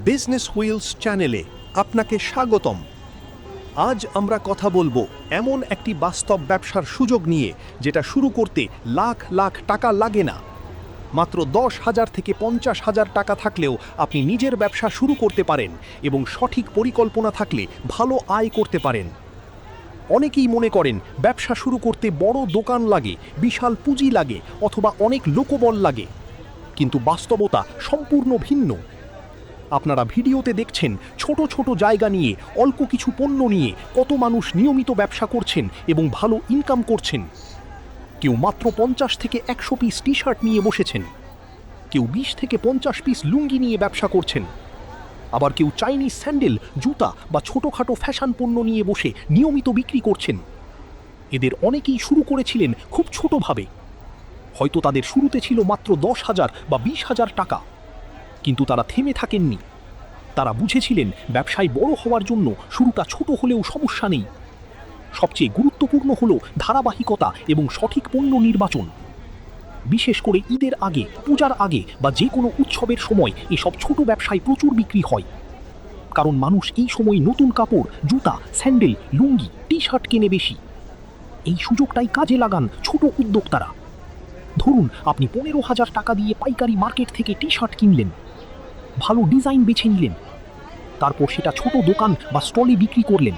Business wheels চ্যানেলে আপনাকে স্বাগতম। আজ আমরা কথা বলবো এমন একটি বাস্তব ব্যবসার সুযোগ নিয়ে যেটা শুরু করতে লাখ লাখ টাকা লাগে না। মাত্র 10,000 থেকে 50,000 টাকা থাকলেও আপনি নিজের ব্যবসা শুরু করতে পারেন এবং সঠিক পরিকল্পনা থাকলে ভালো আয় করতে পারেন। অনেকেই মনে করেন ব্যবসা শুরু করতে বড় দোকান লাগে, বিশাল পুঁজি লাগে অথবা অনেক লোকবল লাগে, কিন্তু বাস্তবতা সম্পূর্ণ ভিন্ন। আপনারা ভিডিওতে দেখছেন ছোট ছোট জায়গা নিয়ে, অল্প কিছু পণ্য নিয়ে কত মানুষ নিয়মিত ব্যবসা করছেন এবং ভালো ইনকাম করছেন। কেউ মাত্র 50 থেকে 100 পিস টি শার্ট নিয়ে বসেছেন, কেউ 20 থেকে 50 পিস লুঙ্গি নিয়ে ব্যবসা করছেন, আবার কেউ চাইনিজ স্যান্ডেল, জুতা বা ছোটোখাটো ফ্যাশন পণ্য নিয়ে বসে নিয়মিত বিক্রি করছেন। এদের অনেকেই শুরু করেছিলেন খুব ছোটভাবে, হয়তো তাদের শুরুতে ছিল মাত্র 10,000 বা 20,000 টাকা, কিন্তু তারা থেমে থাকেননি। তারা বুঝেছিলেন ব্যবসায় বড় হওয়ার জন্য শুরুটা ছোট হলেও সমস্যা নেই। সবচেয়ে গুরুত্বপূর্ণ হলো ধারাবাহিকতা এবং সঠিক পণ্য নির্বাচন। বিশেষ করে ঈদের আগে, পূজার আগে বা যে কোনো উৎসবের সময় এসব ছোট ব্যবসায় প্রচুর বিক্রি হয়, কারণ মানুষ এই সময় নতুন কাপড়, জুতা, স্যান্ডেল, লুঙ্গি, টি শার্ট কেনে বেশি। এই সুযোগটাই কাজে লাগান ছোট উদ্যোক্তারা। ধরুন আপনি 15,000 টাকা দিয়ে পাইকারি মার্কেট থেকে টি শার্ট কিনলেন, ভালো ডিজাইন বেছে নিলেন, তারপর সেটা ছোট দোকান বা স্টলে বিক্রি করলেন।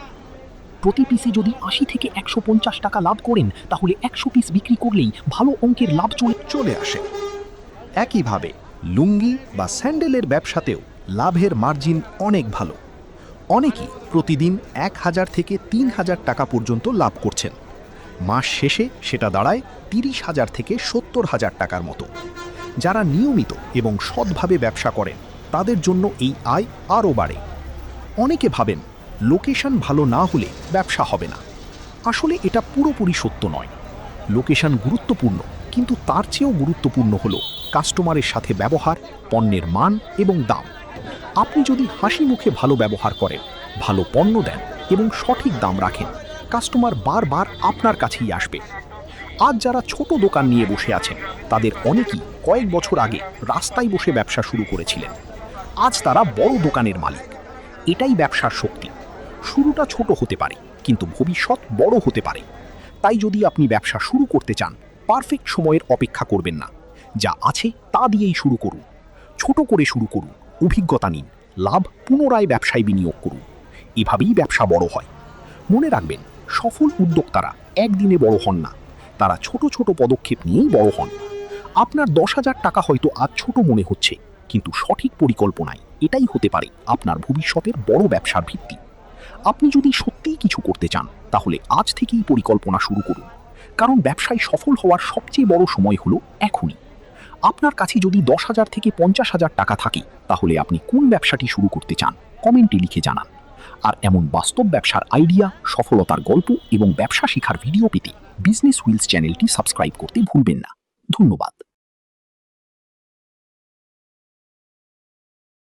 প্রতি পিসে যদি 80 থেকে 150 টাকা লাভ করেন, তাহলে 100 পিস বিক্রি করলেই ভালো অঙ্কের লাভ চলে আসে। একইভাবে লুঙ্গি বা স্যান্ডেলের ব্যবসাতেও লাভের মার্জিন অনেক ভালো। অনেকেই প্রতিদিন 1,000 থেকে 3,000 টাকা পর্যন্ত লাভ করছেন। মাস শেষে সেটা দাঁড়ায় 30,000 থেকে 70,000 টাকার মতো। যারা নিয়মিত এবং সৎভাবে ব্যবসা করেন তাদের জন্য এই আয় আরও বাড়ে। অনেকে ভাবেন লোকেশন ভালো না হলে ব্যবসা হবে না। আসলে এটা পুরোপুরি সত্য নয়। লোকেশন গুরুত্বপূর্ণ, কিন্তু তার চেয়েও গুরুত্বপূর্ণ হলো কাস্টমারের সাথে ব্যবহার, পণ্যের মান এবং দাম। আপনি যদি হাসি মুখে ভালো ব্যবহার করেন, ভালো পণ্য দেন এবং সঠিক দাম রাখেন, কাস্টমার বারবার আপনার কাছেই আসবে। আজ যারা ছোট দোকান নিয়ে বসে আছেন তাদের অনেকেই কয়েক বছর আগে রাস্তায় বসে ব্যবসা শুরু করেছিলেন। আজ তারা বড় দোকানের মালিক। এটাই ব্যবসার শক্তি। শুরুটা ছোট হতে পারে, কিন্তু ভবিষ্যৎ বড় হতে পারে। তাই যদি আপনি ব্যবসা শুরু করতে চান, পারফেক্ট সময়ের অপেক্ষা করবেন না। যা আছে তা দিয়েই শুরু করুন। ছোট করে শুরু করুন, অভিজ্ঞতা নিন, লাভ পুনরায় ব্যবসায় বিনিয়োগ করুন। এভাবেই ব্যবসা বড় হয়। মনে রাখবেন, সফল উদ্যোক্তারা একদিনে বড় হন না, তারা ছোট ছোট পদক্ষেপ নিয়েই বড় হন। আপনার 10,000 টাকা হয়তো আজ ছোট মনে হচ্ছে, কিন্তু সঠিক পরিকল্পনায় এটাই হতে পারে আপনার ভবিষ্যতের বড় ব্যবসার ভিত্তি। আপনি যদি সত্যিই কিছু করতে চান, তাহলে আজ থেকেই পরিকল্পনা শুরু করুন, কারণ ব্যবসায় সফল হওয়ার সবচেয়ে বড় সময় হলো এখনই। আপনার কাছে যদি 10,000 থেকে 50,000 টাকা থাকে, তাহলে আপনি কোন ব্যবসাটি শুরু করতে চান কমেন্টে লিখে জানান। আর এমন বাস্তব ব্যবসার আইডিয়া, সফলতার গল্প এবং ব্যবসা শেখার ভিডিও পেতে বিজনেস হুইলস চ্যানেলটি সাবস্ক্রাইব করতে ভুলবেন না। ধন্যবাদ।